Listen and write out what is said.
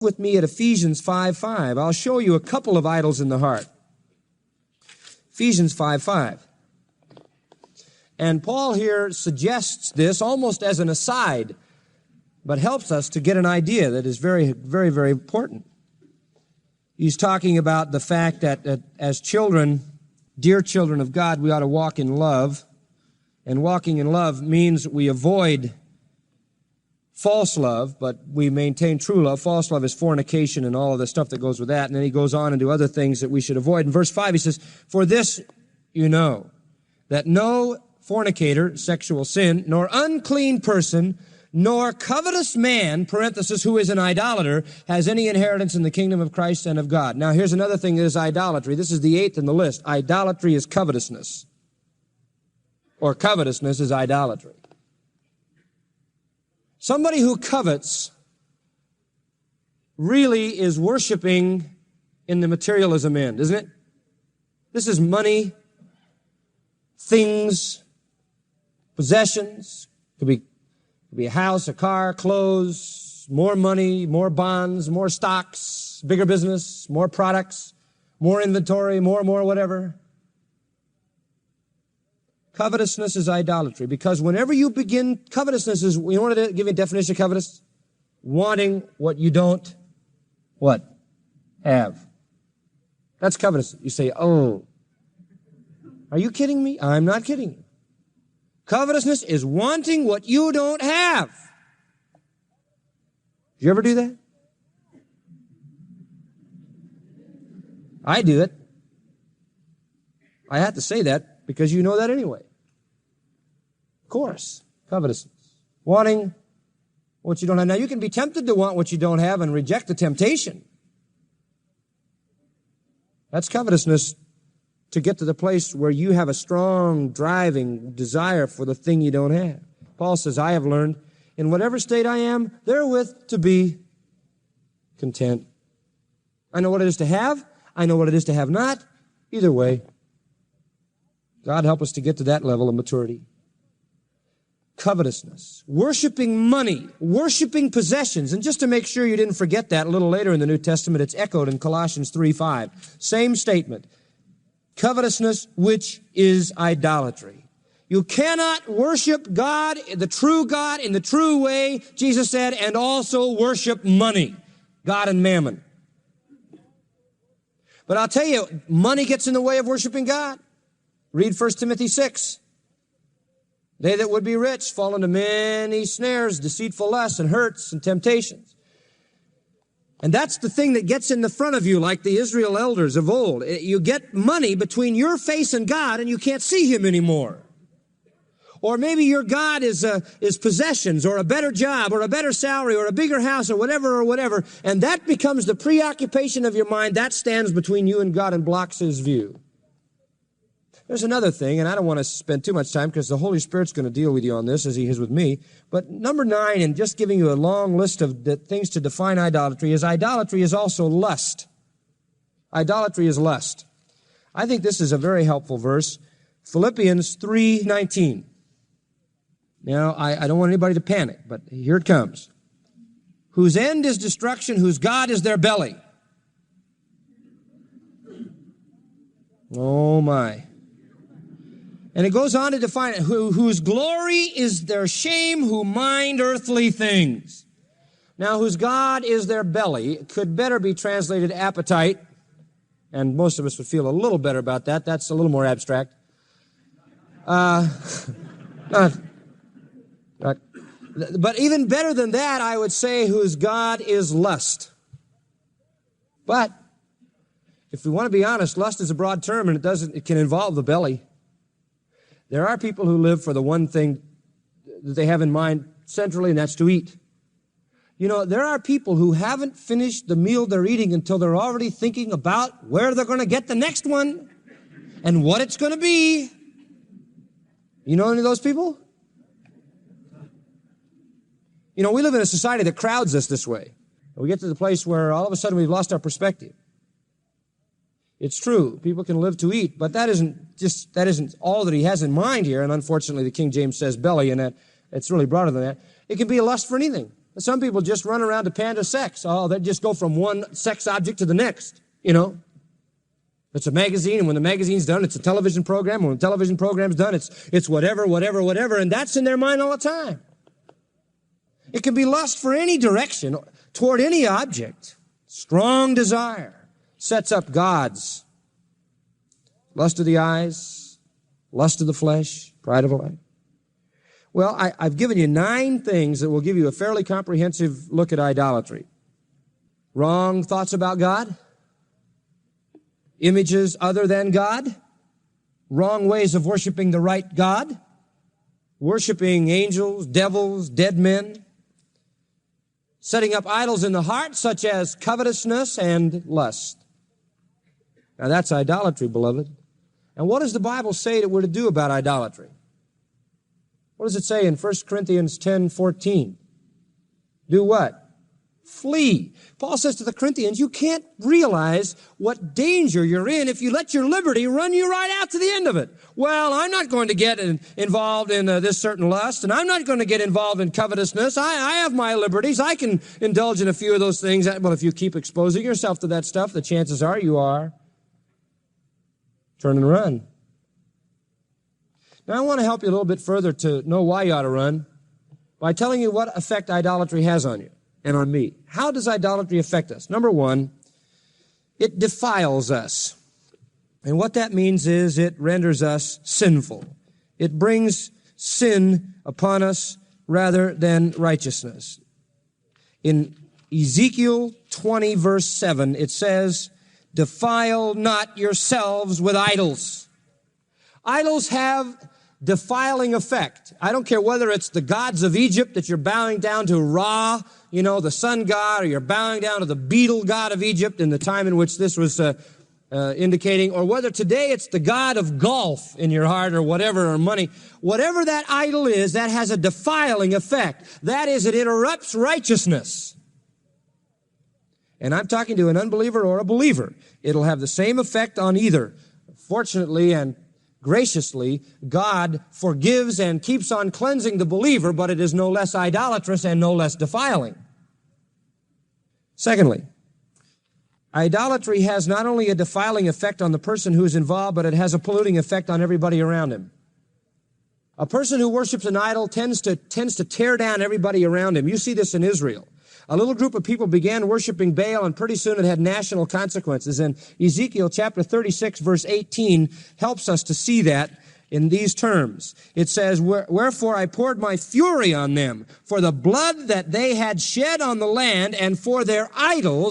with me at Ephesians 5:5. I'll show you a couple of idols in the heart. Ephesians 5:5. And Paul here suggests this almost as an aside, but helps us to get an idea that is very, very, very important. He's talking about the fact that as children, dear children of God, we ought to walk in love. And walking in love means we avoid false love, but we maintain true love. False love is fornication and all of the stuff that goes with that. And then he goes on and do other things that we should avoid. In verse 5, he says, "For this you know, that no fornicator, sexual sin, nor unclean person, nor covetous man, parenthesis, who is an idolater, has any inheritance in the kingdom of Christ and of God." Now, here's another thing that is idolatry. This is the 8th in the list. Idolatry is covetousness. Or covetousness is idolatry. Somebody who covets really is worshiping in the materialism end, isn't it? This is money, things, possessions. Could be a house, a car, clothes, more money, more bonds, more stocks, bigger business, more products, more inventory, more, whatever. Covetousness is idolatry, because whenever you begin, covetousness is, you want to give you a definition of covetous? Wanting what you don't, what? Have. That's covetous. You say, oh, are you kidding me? I'm not kidding you. Covetousness is wanting what you don't have. Did you ever do that? I do it. I have to say that because you know that anyway. Of course, covetousness. Wanting what you don't have. Now, you can be tempted to want what you don't have and reject the temptation. That's covetousness, to get to the place where you have a strong, driving desire for the thing you don't have. Paul says, "I have learned, in whatever state I am, therewith to be content." I know what it is to have. I know what it is to have not. Either way, God help us to get to that level of maturity. Covetousness, worshiping money, worshiping possessions. And just to make sure you didn't forget that, a little later in the New Testament, it's echoed in Colossians 3:5. Same statement. Covetousness, which is idolatry. You cannot worship God, the true God, in the true way, Jesus said, and also worship money, God and mammon. But I'll tell you, money gets in the way of worshiping God. Read 1 Timothy 6. They that would be rich fall into many snares, deceitful lusts, and hurts, and temptations. And that's the thing that gets in the front of you, like the Israel elders of old. You get money between your face and God, and you can't see Him anymore. Or maybe your God is possessions, or a better job, or a better salary, or a bigger house, or whatever, and that becomes the preoccupation of your mind. That stands between you and God and blocks His view. There's another thing, and I don't want to spend too much time because the Holy Spirit's going to deal with you on this as He is with me. But number 9, and just giving you a long list of things to define idolatry is also lust. Idolatry is lust. I think this is a very helpful verse. Philippians 3:19. Now, I don't want anybody to panic, but here it comes. Whose end is destruction, whose God is their belly. Oh, my. And it goes on to define it, whose glory is their shame, who mind earthly things. Now, whose God is their belly could better be translated appetite, and most of us would feel a little better about that. That's a little more abstract. But even better than that, I would say whose God is lust. But if we want to be honest, lust is a broad term, and it can involve the belly. There are people who live for the one thing that they have in mind centrally, and that's to eat. You know, there are people who haven't finished the meal they're eating until they're already thinking about where they're going to get the next one and what it's going to be. You know any of those people? You know, we live in a society that crowds us this way. We get to the place where all of a sudden we've lost our perspective. It's true, people can live to eat, but that isn't all that he has in mind here. And unfortunately, the King James says belly, and it's really broader than that. It can be a lust for anything. Some people just run around to pander sex. Oh, they just go from one sex object to the next, you know. It's a magazine, and when the magazine's done, it's a television program. And when the television program's done, it's whatever, and that's in their mind all the time. It can be lust for any direction, toward any object. Strong desire sets up gods. Lust of the eyes, lust of the flesh, pride of life. Well, I've given you 9 things that will give you a fairly comprehensive look at idolatry. Wrong thoughts about God. Images other than God. Wrong ways of worshiping the right God. Worshiping angels, devils, dead men. Setting up idols in the heart, such as covetousness and lust. Now that's idolatry, beloved. And what does the Bible say that we're to do about idolatry? What does it say in 1 Corinthians 10:14? Do what? Flee. Paul says to the Corinthians, you can't realize what danger you're in if you let your liberty run you right out to the end of it. Well, I'm not going to get involved in this certain lust, and I'm not going to get involved in covetousness. I have my liberties. I can indulge in a few of those things. Well, if you keep exposing yourself to that stuff, the chances are you are. Turn and run. Now, I want to help you a little bit further to know why you ought to run by telling you what effect idolatry has on you and on me. How does idolatry affect us? Number 1, it defiles us. And what that means is it renders us sinful. It brings sin upon us rather than righteousness. In Ezekiel 20, verse 7, it says, defile not yourselves with idols. Idols have defiling effect. I don't care whether it's the gods of Egypt that you're bowing down to Ra, you know, the sun god, or you're bowing down to the beetle god of Egypt in the time in which this was indicating, or whether today it's the god of golf in your heart or whatever, or money. Whatever that idol is, that has a defiling effect. That is, it interrupts righteousness. And I'm talking to an unbeliever or a believer. It'll have the same effect on either. Fortunately and graciously, God forgives and keeps on cleansing the believer, but it is no less idolatrous and no less defiling. Secondly, idolatry has not only a defiling effect on the person who is involved, but it has a polluting effect on everybody around him. A person who worships an idol tends to tear down everybody around him. You see this in Israel. A little group of people began worshiping Baal, and pretty soon it had national consequences. And Ezekiel chapter 36, verse 18 helps us to see that in these terms. It says, wherefore I poured my fury on them for the blood that they had shed on the land and for their idols